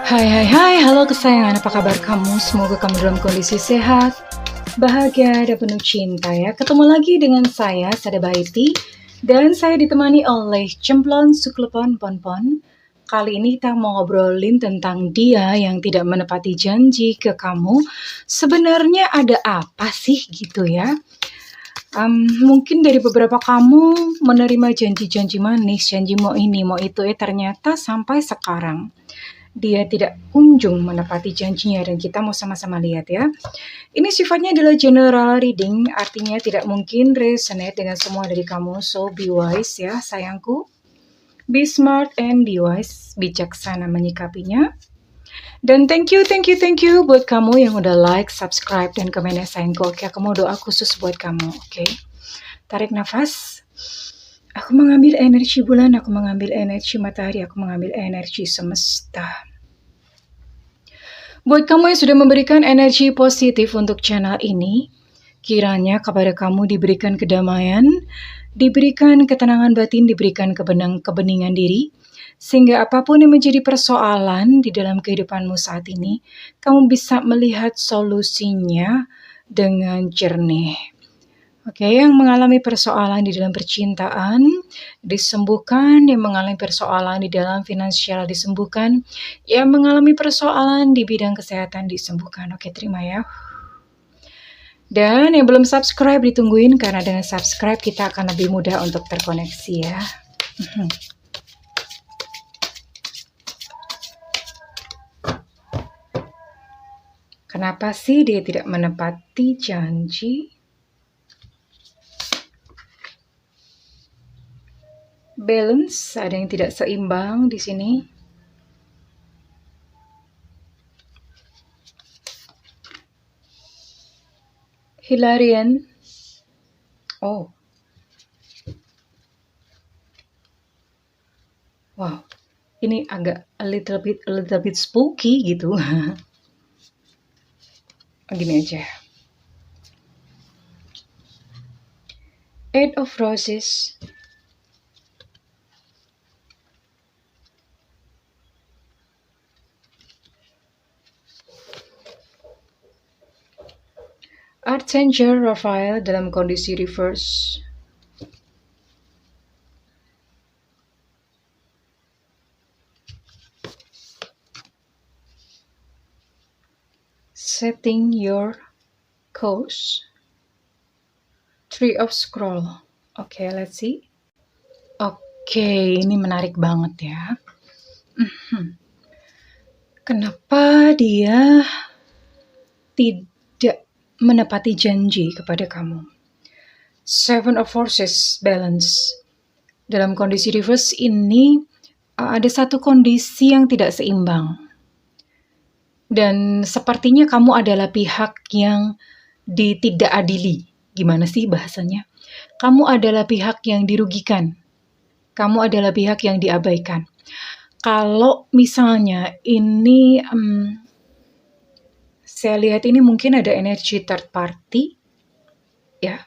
Hai, halo kesayangan, apa kabar kamu? Semoga kamu dalam kondisi sehat, bahagia, dan penuh cinta ya. Ketemu lagi dengan saya, Sada Baiti, dan saya ditemani oleh Cemplon Suklepon Ponpon. Kali ini kita mau ngobrolin tentang dia yang tidak menepati janji ke kamu. Sebenarnya ada apa sih gitu ya? Mungkin dari beberapa kamu menerima janji-janji manis, janji mau ini, mau itu, ternyata sampai sekarang dia tidak kunjung menepati janjinya dan kita mau sama-sama lihat ya. Ini sifatnya adalah general reading, artinya tidak mungkin resonate dengan semua dari kamu. So be wise ya sayangku. Be smart and be wise, bijaksana menyikapinya. Dan thank you buat kamu yang udah like, subscribe, dan komennya sayangku. Oke, aku mau doa khusus buat kamu. Oke, tarik nafas. Aku mengambil energi bulan, aku mengambil energi matahari, aku mengambil energi semesta. Buat kamu yang sudah memberikan energi positif untuk channel ini, kiranya kepada kamu diberikan kedamaian, diberikan ketenangan batin, diberikan kebeningan diri, sehingga apapun yang menjadi persoalan di dalam kehidupanmu saat ini, kamu bisa melihat solusinya dengan jernih. Oke, yang mengalami persoalan di dalam percintaan disembuhkan, yang mengalami persoalan di dalam finansial disembuhkan, yang mengalami persoalan di bidang kesehatan disembuhkan. Oke, terima ya. Dan yang belum subscribe ditungguin, karena dengan subscribe kita akan lebih mudah untuk terkoneksi ya. Kenapa sih dia tidak menepati janji? Balance, ada yang tidak seimbang di sini. Hilarion. Oh. Wow. Ini agak a little bit spooky gitu. Gini aja. Eight of Roses. Archangel Raphael dalam kondisi reverse. Setting your course. Three of Scroll. Oke, let's see. Oke, ini menarik banget ya. Kenapa dia tidak menepati janji kepada kamu? Seven of Forces, balance. Dalam kondisi reverse ini ada satu kondisi yang tidak seimbang. Dan sepertinya kamu adalah pihak yang tidak adili. Gimana sih bahasanya? Kamu adalah pihak yang dirugikan. Kamu adalah pihak yang diabaikan. Kalau misalnya ini, saya lihat ini mungkin ada energi third party, ya,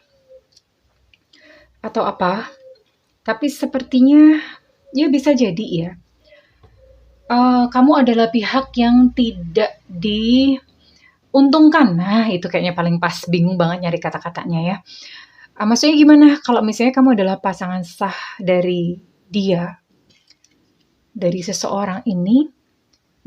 atau apa. Tapi sepertinya, ya bisa jadi ya. Kamu adalah pihak yang tidak diuntungkan. Nah, itu kayaknya paling pas, bingung banget nyari kata-katanya ya. Maksudnya gimana? Kalau misalnya kamu adalah pasangan sah dari dia, dari seseorang ini,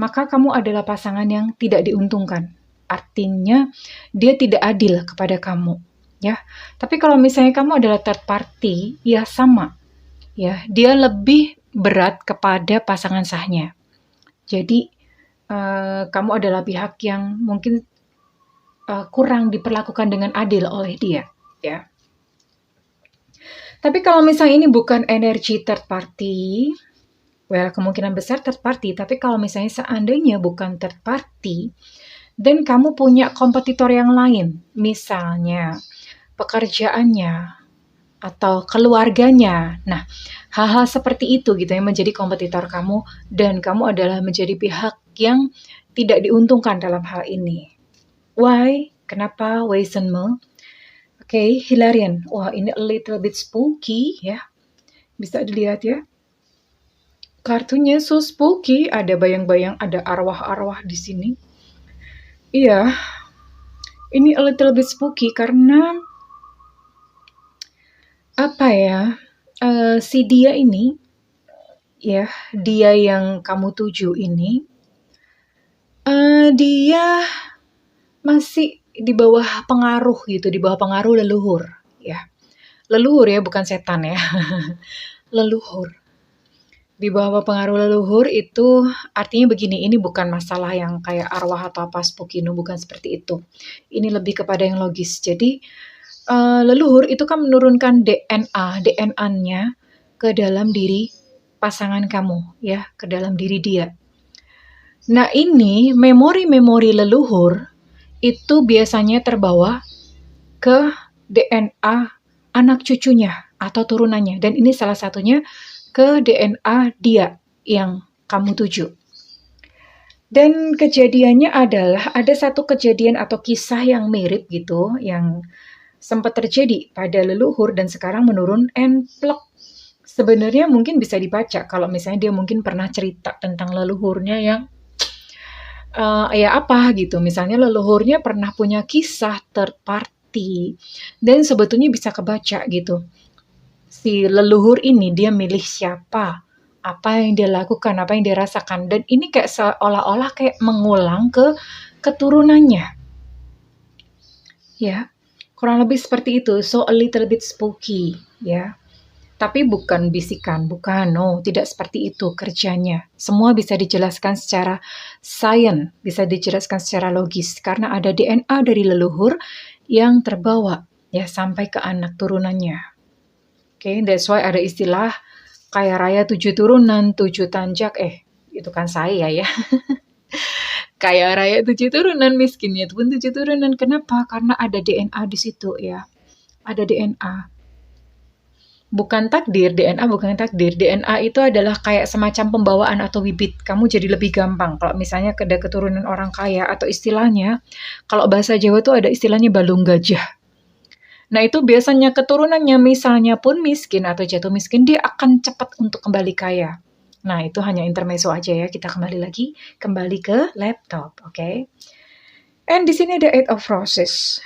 maka kamu adalah pasangan yang tidak diuntungkan. Artinya dia tidak adil kepada kamu, ya. Tapi kalau misalnya kamu adalah third party, ya sama, ya. Dia lebih berat kepada pasangan sahnya. Jadi kamu adalah pihak yang mungkin kurang diperlakukan dengan adil oleh dia, ya. Tapi kalau misalnya ini bukan energi third party, well, kemungkinan besar third party. Tapi kalau misalnya seandainya bukan third party, dan kamu punya kompetitor yang lain, misalnya pekerjaannya atau keluarganya. Nah, hal-hal seperti itu gitu yang menjadi kompetitor kamu, dan kamu adalah menjadi pihak yang tidak diuntungkan dalam hal ini. Why? Kenapa? Weisenmo? Oke, Hilarion. Wah, ini a little bit spooky ya. Bisa dilihat ya. Kartunya so spooky, ada bayang-bayang, ada arwah-arwah di sini. Iya, ini a little bit spooky karena apa ya? Si dia ini, ya, dia yang kamu tuju ini, dia masih di bawah pengaruh gitu, di bawah pengaruh leluhur, ya. Leluhur ya, bukan setan ya. Leluhur. Di bawah pengaruh leluhur itu artinya begini, ini bukan masalah yang kayak arwah atau apa spooky, no, bukan seperti itu. Ini lebih kepada yang logis. Jadi leluhur itu kan menurunkan DNA-nya ke dalam diri pasangan kamu, ya, ke dalam diri dia. Nah, ini memori-memori leluhur itu biasanya terbawa ke DNA anak cucunya atau turunannya. Dan ini salah satunya ke DNA dia yang kamu tuju. Dan kejadiannya adalah ada satu kejadian atau kisah yang mirip gitu, yang sempat terjadi pada leluhur dan sekarang menurun and plek. Sebenarnya mungkin bisa dibaca kalau misalnya dia mungkin pernah cerita tentang leluhurnya yang ya apa gitu. Misalnya leluhurnya pernah punya kisah third party dan sebetulnya bisa kebaca gitu. Si leluhur ini dia milih siapa, apa yang dia lakukan, apa yang dia rasakan, dan ini kayak seolah-olah kayak mengulang ke keturunannya. Ya, kurang lebih seperti itu. So a little bit spooky, ya. Tapi bukan bisikan, bukan, no, tidak seperti itu kerjanya. Semua bisa dijelaskan secara sains, bisa dijelaskan secara logis, karena ada DNA dari leluhur yang terbawa ya sampai ke anak turunannya. Oke, that's why ada istilah kaya raya 7 turunan, 7 tanjak, itu kan saya ya. Kaya raya 7 turunan, miskinnya pun 7 turunan. Kenapa? Karena ada DNA di situ ya. Ada DNA. Bukan takdir, DNA bukan takdir. DNA itu adalah kayak semacam pembawaan atau bibit. Kamu jadi lebih gampang. Kalau misalnya ada keturunan orang kaya atau istilahnya, kalau bahasa Jawa tuh ada istilahnya balung gajah. Nah itu biasanya keturunannya misalnya pun miskin atau jatuh miskin, dia akan cepat untuk kembali kaya. Nah itu hanya intermezzo aja ya, kita kembali ke laptop, oke? Okay? And di sini ada 8 of Roses.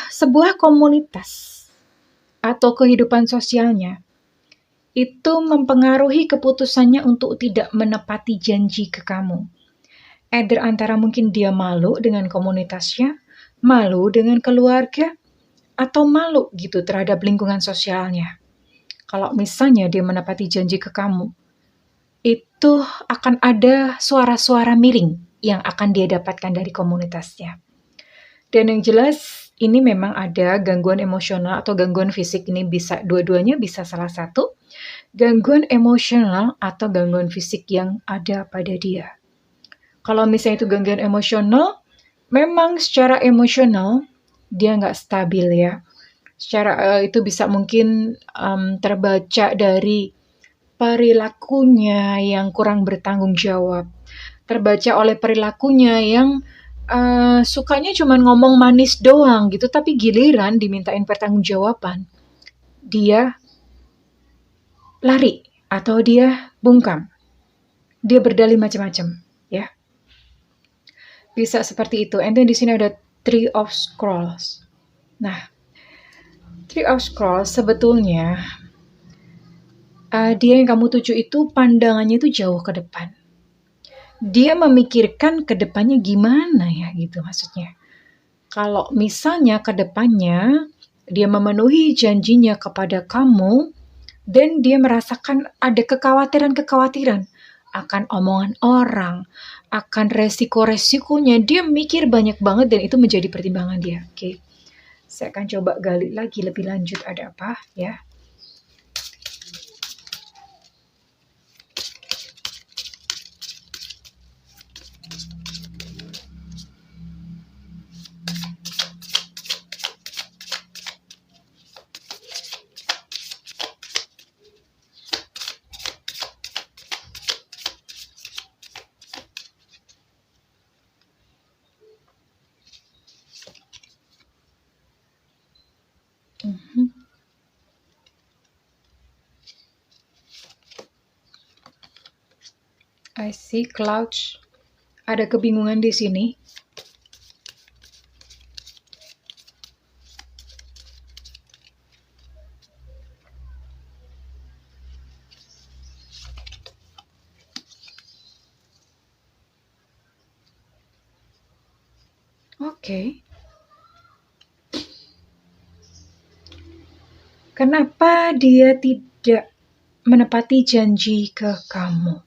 Sebuah komunitas atau kehidupan sosialnya itu mempengaruhi keputusannya untuk tidak menepati janji ke kamu. Either antara mungkin dia malu dengan komunitasnya, malu dengan keluarga, atau malu gitu terhadap lingkungan sosialnya. Kalau misalnya dia menepati janji ke kamu, itu akan ada suara-suara miring yang akan dia dapatkan dari komunitasnya. Dan yang jelas ini memang ada gangguan emosional atau gangguan fisik, ini bisa dua-duanya, bisa salah satu. Gangguan emosional atau gangguan fisik yang ada pada dia. Kalau misalnya itu gangguan emosional, memang secara emosional dia nggak stabil ya. Secara itu bisa mungkin terbaca dari perilakunya yang kurang bertanggung jawab. Terbaca oleh perilakunya yang sukanya cuma ngomong manis doang gitu, tapi giliran dimintain pertanggungjawaban, dia lari atau dia bungkam. Dia berdalih macam-macam, ya. Bisa seperti itu. And then di sini ada Three of Scrolls. Nah, Three of Scrolls sebetulnya dia yang kamu tuju itu pandangannya itu jauh ke depan. Dia memikirkan ke depannya gimana ya gitu maksudnya. Kalau misalnya ke depannya dia memenuhi janjinya kepada kamu dan dia merasakan ada kekhawatiran-kekhawatiran akan omongan orang, akan resiko-resikonya, dia mikir banyak banget dan itu menjadi pertimbangan dia. Oke. Saya akan coba gali lagi lebih lanjut ada apa ya. Mhm. I see clouds. Ada kebingungan di sini. Oke. Kenapa dia tidak menepati janji ke kamu?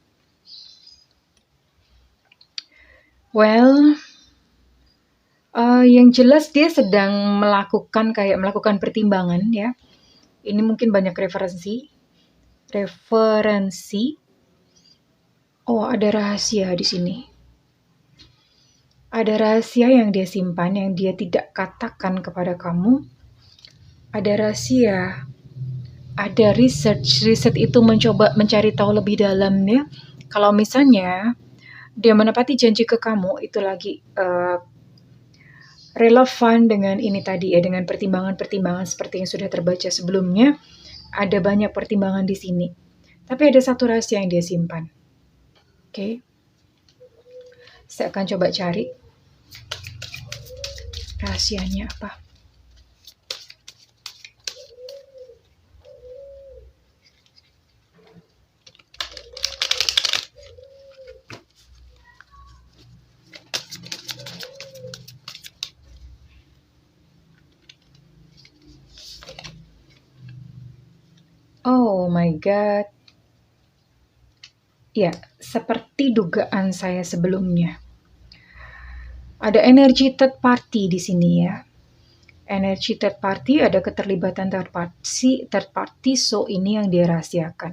Well, yang jelas dia sedang melakukan pertimbangan ya. Ini mungkin banyak referensi. Oh, ada rahasia di sini. Ada rahasia yang dia simpan, yang dia tidak katakan kepada kamu. Ada rahasia. Ada riset itu mencoba mencari tahu lebih dalam ya. Kalau misalnya dia menepati janji ke kamu, itu lagi relevan dengan ini tadi ya, dengan pertimbangan-pertimbangan seperti yang sudah terbaca sebelumnya. Ada banyak pertimbangan di sini. Tapi ada satu rahasia yang dia simpan. Oke. Saya akan coba cari rahasianya apa. Oh my God. Ya, seperti dugaan saya sebelumnya. Ada energi third party di sini ya. Energi third party, ada keterlibatan third party, so ini yang dirahasiakan.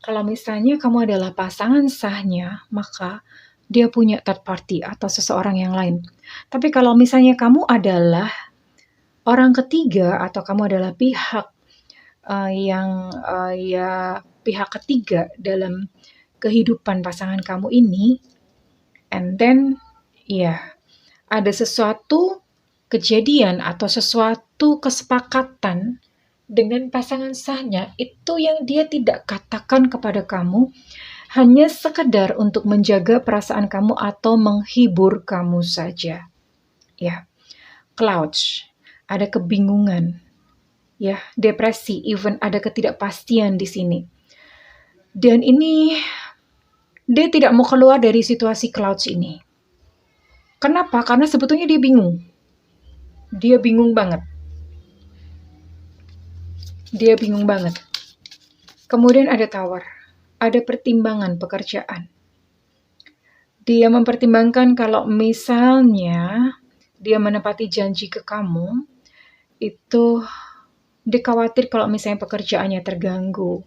Kalau misalnya kamu adalah pasangan sahnya, maka dia punya third party atau seseorang yang lain. Tapi kalau misalnya kamu adalah orang ketiga atau kamu adalah pihak pihak ketiga dalam kehidupan pasangan kamu ini, and then ada sesuatu kejadian atau sesuatu kesepakatan dengan pasangan sahnya itu yang dia tidak katakan kepada kamu, hanya sekedar untuk menjaga perasaan kamu atau menghibur kamu saja. Ya, clouds, ada kebingungan, ya, depresi, even ada ketidakpastian di sini. Dan ini dia tidak mau keluar dari situasi clouds ini. Kenapa? Karena sebetulnya dia bingung. Dia bingung banget. Kemudian ada tower. Ada pertimbangan pekerjaan. Dia mempertimbangkan kalau misalnya dia menepati janji ke kamu, itu dia khawatir kalau misalnya pekerjaannya terganggu.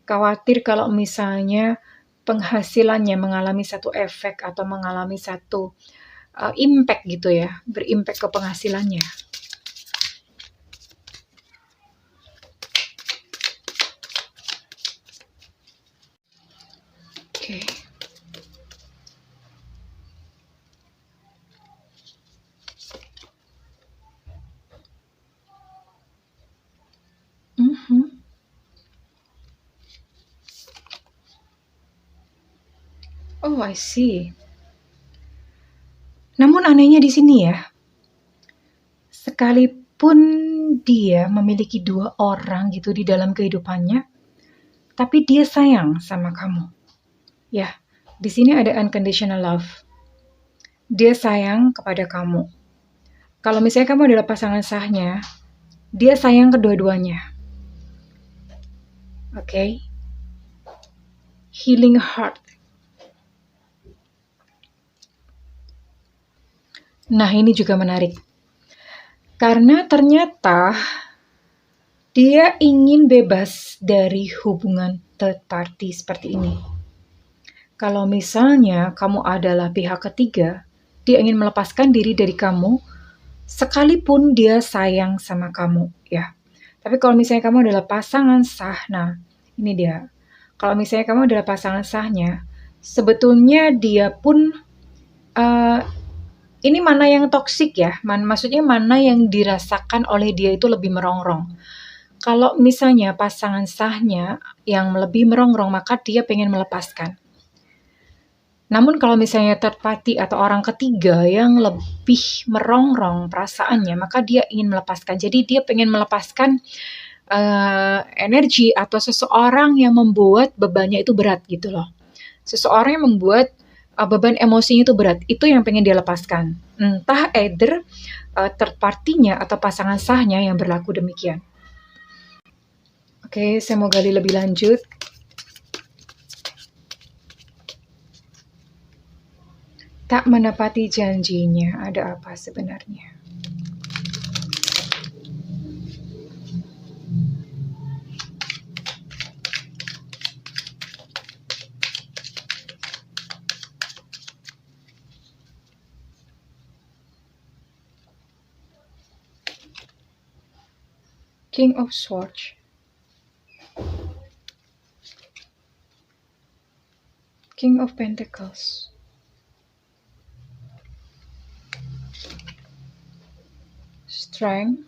Khawatir kalau misalnya penghasilannya mengalami satu efek atau mengalami satu impact gitu ya, berimpact ke penghasilannya. Oke. Oh, I see. Namun anehnya di sini ya, sekalipun dia memiliki 2 orang gitu di dalam kehidupannya, tapi dia sayang sama kamu. Ya, di sini ada unconditional love. Dia sayang kepada kamu. Kalau misalnya kamu adalah pasangan sahnya, dia sayang kedua-duanya. Oke? Healing heart. Nah, ini juga menarik. Karena ternyata dia ingin bebas dari hubungan third party seperti ini. Kalau misalnya kamu adalah pihak ketiga, dia ingin melepaskan diri dari kamu, sekalipun dia sayang sama kamu, ya. Tapi kalau misalnya kamu adalah pasangan sah, nah ini dia. Kalau misalnya kamu adalah pasangan sahnya, sebetulnya dia pun ini mana yang toksik ya? Maksudnya mana yang dirasakan oleh dia itu lebih merongrong. Kalau misalnya pasangan sahnya yang lebih merongrong, maka dia pengen melepaskan. Namun kalau misalnya third party atau orang ketiga yang lebih merongrong perasaannya, maka dia ingin melepaskan. Jadi dia pengen melepaskan energi atau seseorang yang membuat bebannya itu berat gitu loh. Seseorang yang membuat beban emosinya itu berat, itu yang pengen dia lepaskan. Entah either third party-nya atau pasangan sahnya yang berlaku demikian. Oke, saya mau gali lebih lanjut. Tak menepati janjinya, ada apa sebenarnya? King of Swords. King of Pentacles. Strength.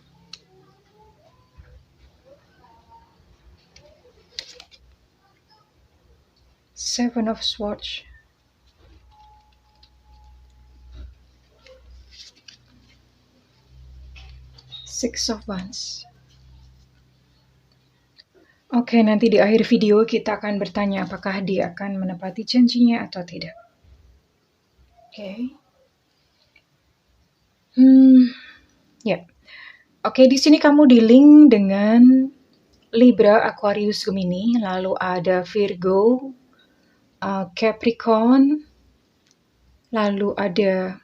Seven of Swords. Six of Wands. Oke, nanti di akhir video kita akan bertanya apakah dia akan menepati janjinya atau tidak. Oke. Ya. Oke, di sini kamu di-link dengan Libra, Aquarius, Gemini, lalu ada Virgo, Capricorn, lalu ada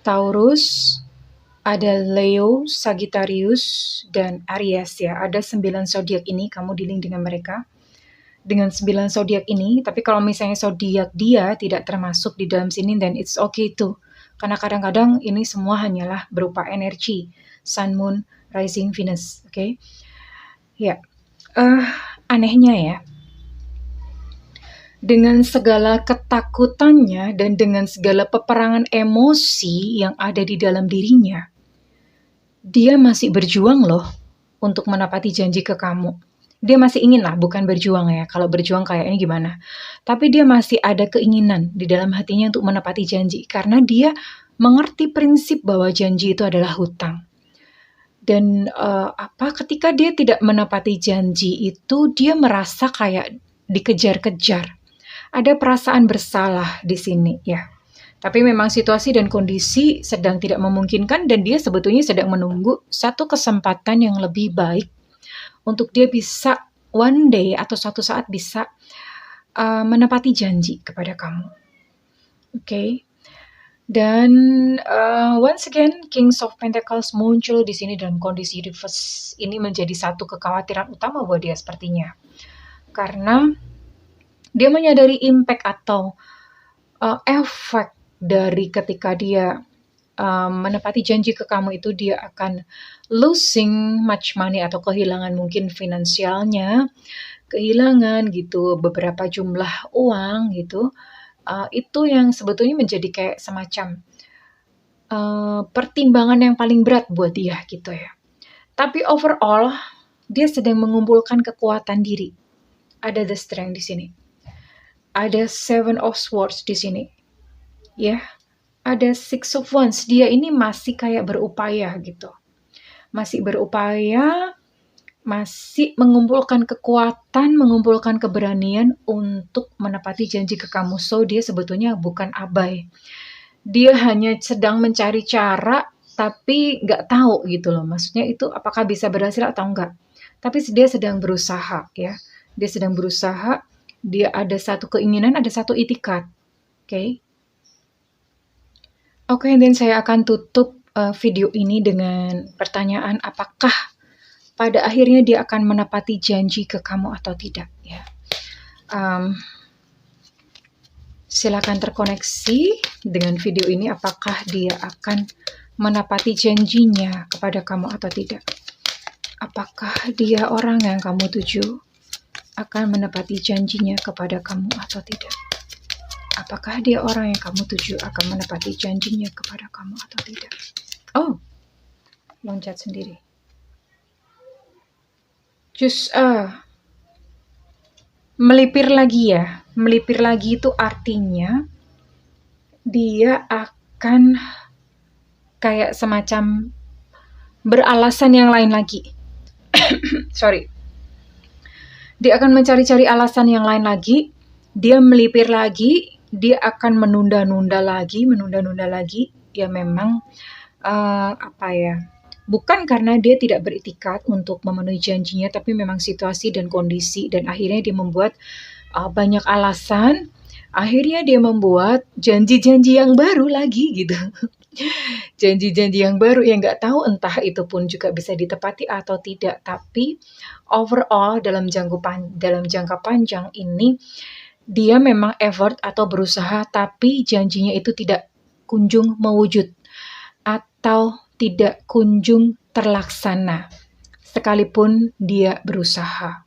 Taurus, ada Leo, Sagittarius, dan Aries ya. Ada 9 zodiak ini, kamu di-link dengan mereka. Dengan 9 zodiak ini, tapi kalau misalnya zodiak dia tidak termasuk di dalam sini, then it's okay too. Karena kadang-kadang ini semua hanyalah berupa energi. Sun, Moon, Rising, Venus. Oke? Ya. Anehnya ya. Dengan segala ketakutannya dan dengan segala peperangan emosi yang ada di dalam dirinya, dia masih berjuang loh untuk menepati janji ke kamu. Dia masih ingin lah, bukan berjuang ya. Kalau berjuang kayaknya gimana. Tapi dia masih ada keinginan di dalam hatinya untuk menepati janji. Karena dia mengerti prinsip bahwa janji itu adalah hutang. Dan ketika dia tidak menepati janji itu, dia merasa kayak dikejar-kejar. Ada perasaan bersalah di sini ya. Tapi memang situasi dan kondisi sedang tidak memungkinkan dan dia sebetulnya sedang menunggu satu kesempatan yang lebih baik untuk dia bisa one day atau suatu saat bisa menepati janji kepada kamu. Oke. Dan once again, Kings of Pentacles muncul di sini dalam kondisi reverse. Ini menjadi satu kekhawatiran utama buat dia sepertinya. Karena dia menyadari impact atau efek dari ketika dia menepati janji ke kamu itu, dia akan losing much money atau kehilangan mungkin finansialnya, kehilangan gitu beberapa jumlah uang gitu. Itu yang sebetulnya menjadi kayak semacam pertimbangan yang paling berat buat dia gitu ya. Tapi overall dia sedang mengumpulkan kekuatan diri. Ada the strength di sini. Ada Seven of Swords di sini. Ya. Ada Six of Wands, dia ini masih kayak berupaya gitu. Masih berupaya, masih mengumpulkan kekuatan, mengumpulkan keberanian untuk menepati janji ke kamu. So, dia sebetulnya bukan abai. Dia hanya sedang mencari cara, tapi nggak tahu gitu loh. Maksudnya itu apakah bisa berhasil atau enggak. Tapi dia sedang berusaha ya. Dia sedang berusaha, dia ada satu keinginan, ada satu itikat. Oke. Oke, dan saya akan tutup video ini dengan pertanyaan apakah pada akhirnya dia akan menepati janji ke kamu atau tidak ya. Silakan terkoneksi dengan video ini apakah dia akan menepati janjinya kepada kamu atau tidak. Apakah dia orang yang kamu tuju akan menepati janjinya kepada kamu atau tidak. Apakah dia orang yang kamu tuju akan menepati janjinya kepada kamu atau tidak? Oh, loncat sendiri. Just melipir lagi ya. Melipir lagi itu artinya dia akan kayak semacam beralasan yang lain lagi. Sorry. Dia akan mencari-cari alasan yang lain lagi. Dia melipir lagi. Dia akan menunda-nunda lagi. Ya memang apa ya? Bukan karena dia tidak beritikat untuk memenuhi janjinya, tapi memang situasi dan kondisi, dan akhirnya dia membuat banyak alasan. Akhirnya dia membuat janji-janji yang baru lagi gitu. Janji-janji yang baru yang nggak tahu entah itu pun juga bisa ditepati atau tidak. Tapi overall dalam jangka panjang ini dia memang effort atau berusaha, tapi janjinya itu tidak kunjung mewujud atau tidak kunjung terlaksana sekalipun dia berusaha.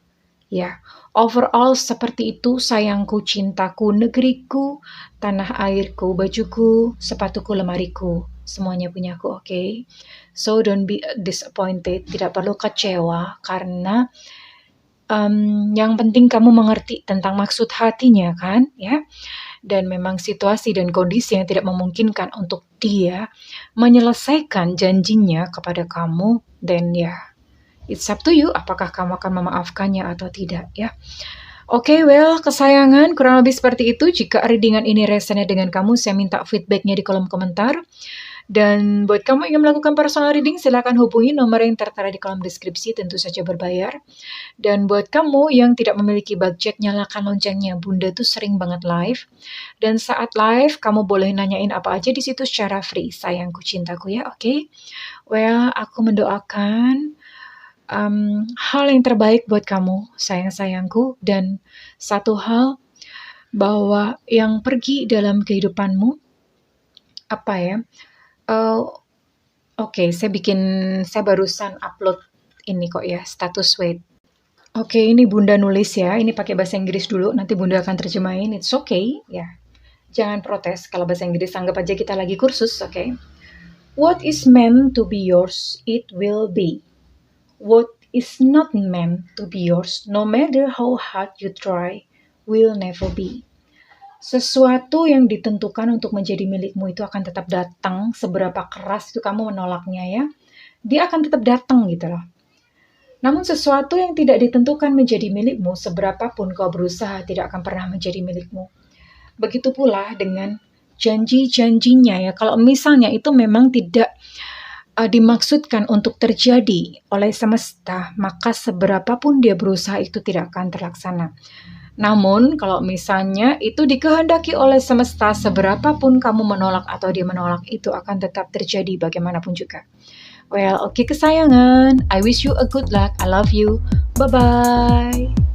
Ya, overall seperti itu sayangku, cintaku, negeriku, tanah airku, bajuku, sepatuku, lemariku. Semuanya punyaku, oke? So don't be disappointed, tidak perlu kecewa karena yang penting kamu mengerti tentang maksud hatinya kan, ya. Dan memang situasi dan kondisi yang tidak memungkinkan untuk dia menyelesaikan janjinya kepada kamu, dan ya, it's up to you apakah kamu akan memaafkannya atau tidak ya. Oke, well, kesayangan, kurang lebih seperti itu. Jika readingan ini resonate dengan kamu, saya minta feedbacknya di kolom komentar. Dan buat kamu yang ingin melakukan personal reading, silakan hubungi nomor yang tertera di kolom deskripsi, tentu saja berbayar. Dan buat kamu yang tidak memiliki budget, nyalakan loncengnya. Bunda tuh sering banget live. Dan saat live, kamu boleh nanyain apa aja di situ secara free. Sayangku, cintaku ya, oke? Well, aku mendoakan hal yang terbaik buat kamu, sayang-sayangku. Dan satu hal, bahwa yang pergi dalam kehidupanmu, apa ya, Oke, saya barusan upload ini kok ya, status wait. Oke, ini Bunda nulis ya, ini pakai bahasa Inggris dulu, nanti Bunda akan terjemahin, it's okay, ya. Jangan protes kalau bahasa Inggris, anggap aja kita lagi kursus, oke. What is meant to be yours, it will be. What is not meant to be yours, no matter how hard you try, will never be. Sesuatu yang ditentukan untuk menjadi milikmu itu akan tetap datang, seberapa keras itu kamu menolaknya ya. Dia akan tetap datang gitu loh. Namun sesuatu yang tidak ditentukan menjadi milikmu, seberapapun kau berusaha tidak akan pernah menjadi milikmu. Begitu pula dengan janji-janjinya ya. Kalau misalnya itu memang tidak dimaksudkan untuk terjadi oleh semesta, maka seberapapun dia berusaha itu tidak akan terlaksana. Namun, kalau misalnya itu dikehendaki oleh semesta, seberapapun kamu menolak atau dia menolak, itu akan tetap terjadi bagaimanapun juga. Well, oke kesayangan. I wish you a good luck. I love you. Bye-bye.